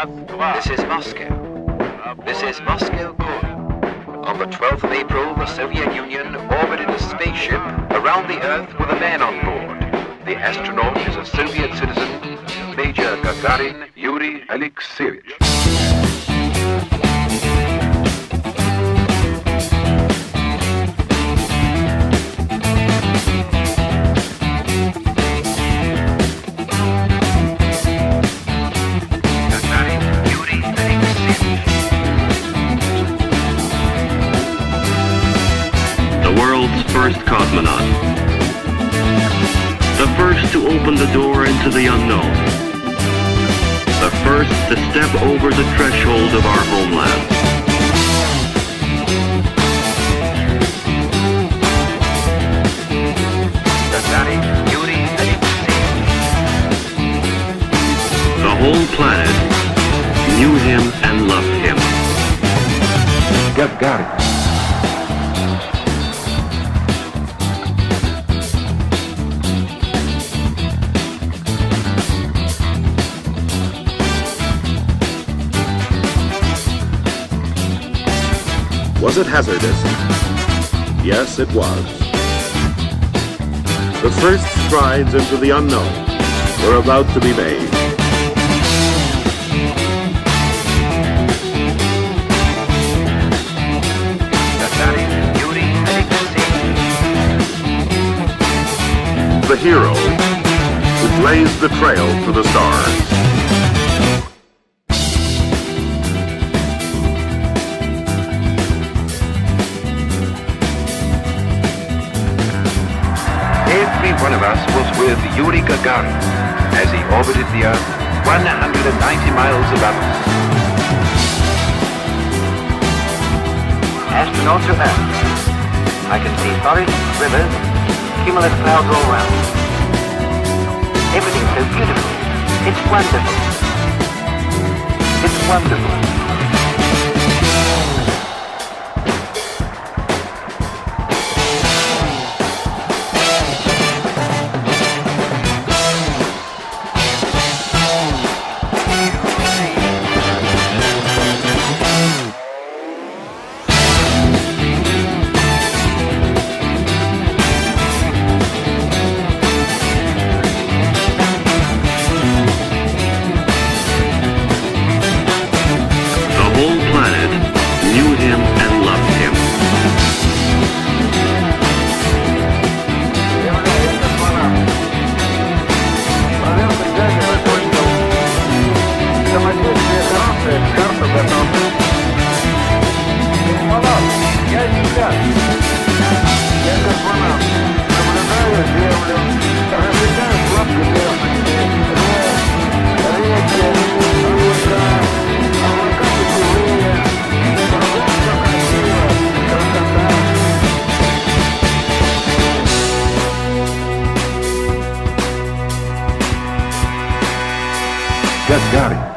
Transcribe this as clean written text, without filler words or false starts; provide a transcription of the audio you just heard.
This is Moscow. This is Moscow calling. On the 12th of April, the Soviet Union orbited a spaceship around the Earth with a man on board. The astronaut is a Soviet citizen, Major Gagarin Yuri Alexeyevich. First cosmonaut. The first to open the door into the unknown. The first to step over the threshold of our homeland. The whole planet knew him and loved him. Gagarin. Was it hazardous? Yes, it was. The first strides into the unknown were about to be made. The hero who blazed the trail to the stars. Every one of us was with Yuri Gagarin as he orbited the Earth 190 miles above us. Astronaut to Earth. I can see forests, rivers, cumulus clouds all around. Everything's so beautiful. It's wonderful. It's wonderful. Gagarin.